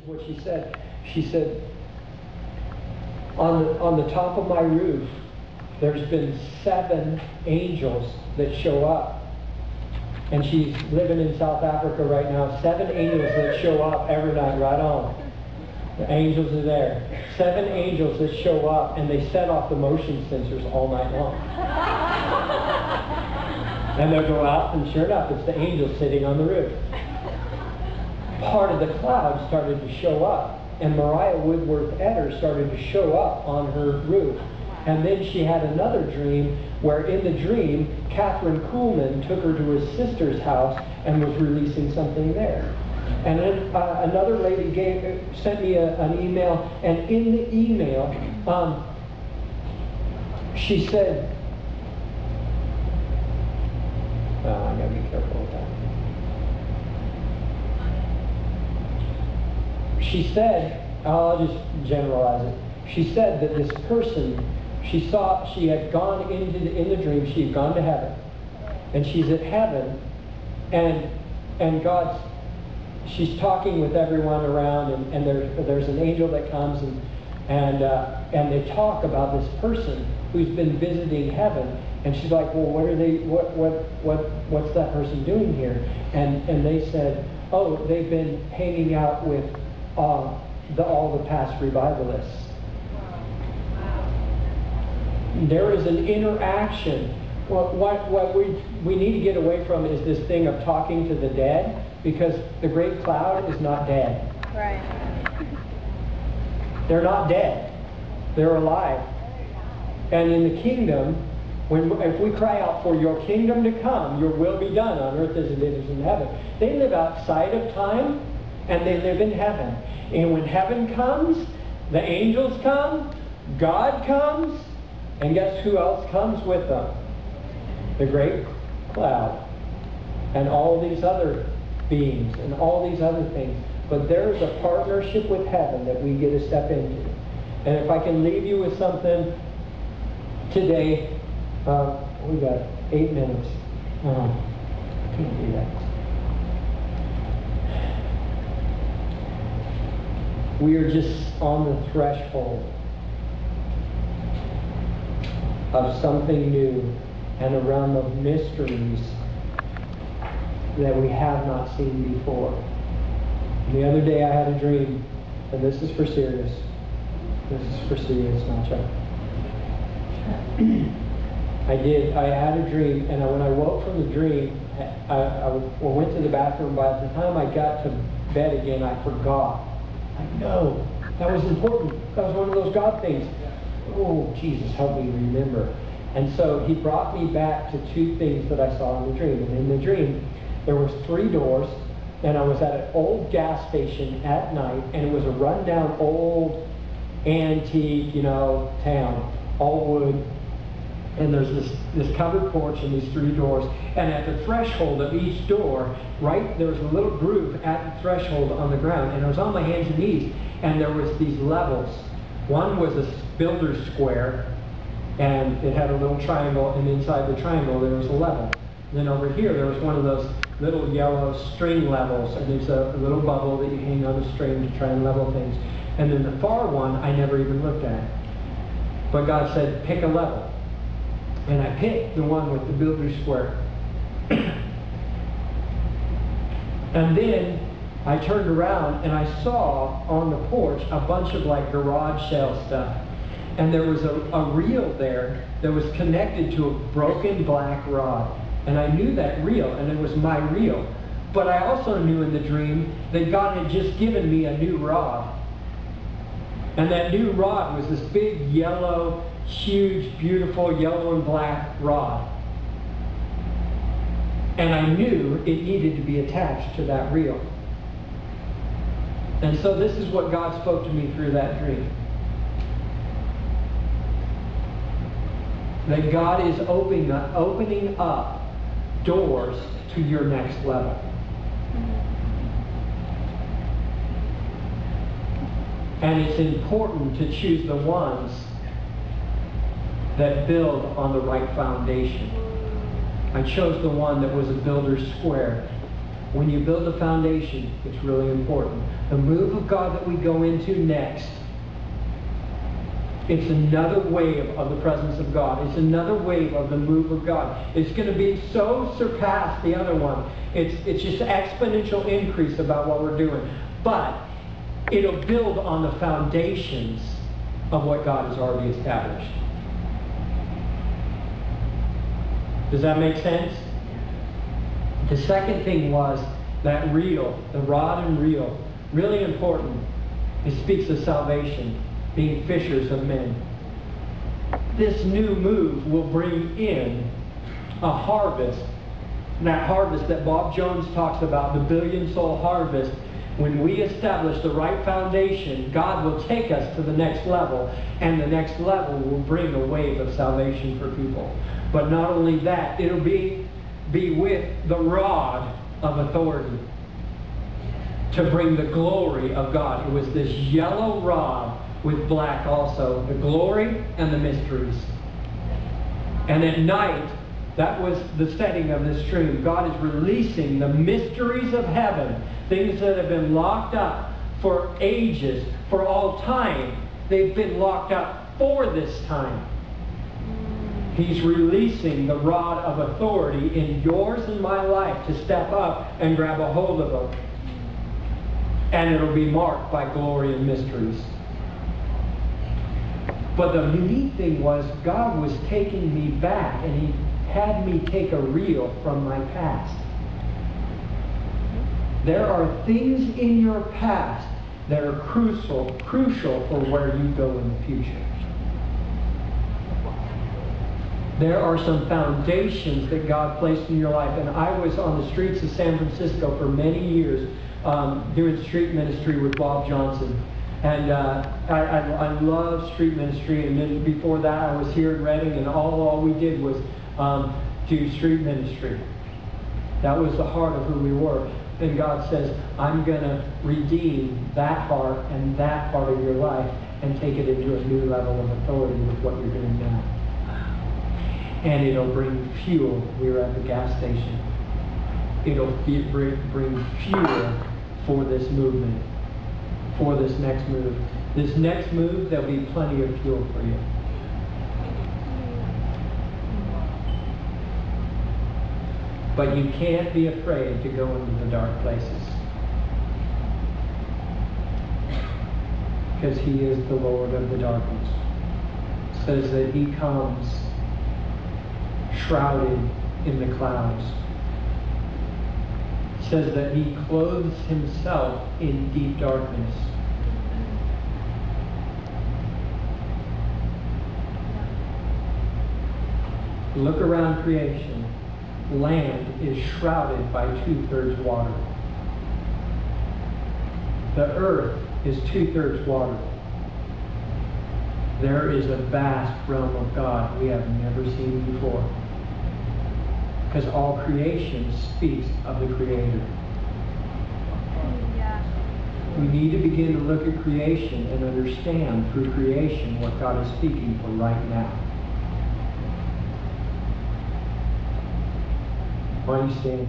is what she said. She said, on the top of my roof, there's been 7 angels that show up. And she's living in South Africa right now. 7 angels that show up every night, right on. The angels are there. 7 angels that show up, and they set off the motion sensors all night long. And they'll go out, and sure enough, it's the angels sitting on the roof. Part of the cloud started to show up, and Mariah Woodworth Etter started to show up on her roof. And then she had another dream where in the dream, Catherine Kuhlman took her to her sister's house and was releasing something there. And then another lady sent me an email, and in the email, she said, oh, I gotta be careful with that. She said, I'll just generalize it. She said that this person, she had gone in the dream, she had gone to heaven. And she's at heaven, and she's talking with everyone around, and there's an angel that comes, and they talk about this person who's been visiting heaven. And she's like, well, what's that person doing here? And they said, oh, they've been hanging out with all the past revivalists. There is an interaction. Well, what we need to get away from is this thing of talking to the dead, because the great cloud is not dead. Right. They're not dead. They're alive. And in the kingdom, if we cry out for your kingdom to come, your will be done on earth as it is in heaven. They live outside of time, and they live in heaven. And when heaven comes, the angels come, God comes, and guess who else comes with them? The great cloud, and all these other beings, and all these other things. But there's a partnership with heaven that we get to step into. And if I can leave you with something today, we got 8 minutes. I can't do that. We are just on the threshold of something new and a realm of mysteries that we have not seen before. And the other day I had a dream, and this is for serious. This is for serious, not joke. I had a dream, and when I woke from the dream, I went to the bathroom. By the time I got to bed again, I forgot. I know, that was important. That was one of those God things. Oh, Jesus, help me remember. And so he brought me back to 2 things that I saw in the dream. And in the dream, there was 3 doors, and I was at an old gas station at night, and it was a rundown old antique, town, all wood. And there's this covered porch and these 3 doors. And at the threshold of each door, there was a little groove at the threshold on the ground. And I was on my hands and knees, and there was these levels. One was a builder's square, and it had a little triangle, and inside the triangle there was a level. And then over here there was one of those little yellow string levels, and there's a little bubble that you hang on the string to try and level things. And then the far one I never even looked at. But God said, pick a level. And I picked the one with the builder's square. And then I turned around and I saw on the porch a bunch of garage sale stuff. And there was a reel there that was connected to a broken black rod. And I knew that reel, and it was my reel. But I also knew in the dream that God had just given me a new rod. And that new rod was this big yellow, huge, beautiful yellow and black rod. And I knew it needed to be attached to that reel. And so this is what God spoke to me through that dream. That God is opening up doors to your next level. And it's important to choose the ones that build on the right foundation. I chose the one that was a builder's square. when you build a foundation, it's really important. The move of God that we go into next, it's another wave of the presence of God. It's another wave of the move of God. It's going to be so surpassed the other one. It's just exponential increase about what we're doing. But it'll build on the foundations of what God has already established. Does that make sense? The second thing was that reel, the rod and reel, really important. It speaks of salvation, being fishers of men. This new move will bring in a harvest. That harvest that Bob Jones talks about, the billion-soul harvest. When we establish the right foundation, God will take us to the next level, and the next level will bring a wave of salvation for people. But not only that, it'll be with the rod of authority to bring the glory of God. It was this yellow rod with black also, the glory and the mysteries. And at night, that was the setting of this stream. God is releasing the mysteries of heaven, things that have been locked up for ages, for all time. They've been locked up for this time. He's releasing the rod of authority in yours and my life to step up and grab a hold of them. And it'll be marked by glory and mysteries. But the neat thing was, God was taking me back, and He had me take a reel from my past. There are things in your past that are crucial for where you go in the future. There are some foundations that God placed in your life. And I was on the streets of San Francisco for many years doing street ministry with Bob Johnson. And I love street ministry. And then before that, I was here in Redding, and all we did was do street ministry. That was the heart of who we were. And God says, I'm going to redeem that heart and that part of your life and take it into a new level of authority with what you're doing now. And it'll bring fuel. We were at the gas station. It'll bring fuel for this movement, for this next move. This next move, there'll be plenty of fuel for you. But you can't be afraid to go into the dark places. Because He is the Lord of the darkness. It says that He comes shrouded in the clouds. It says that He clothes Himself in deep darkness. Look around creation. Land is shrouded by 2/3 water. The earth is 2/3 water. There is a vast realm of God we have never seen before. Because all creation speaks of the Creator. We need to begin to look at creation and understand through creation what God is speaking for right now. Why don't you stand?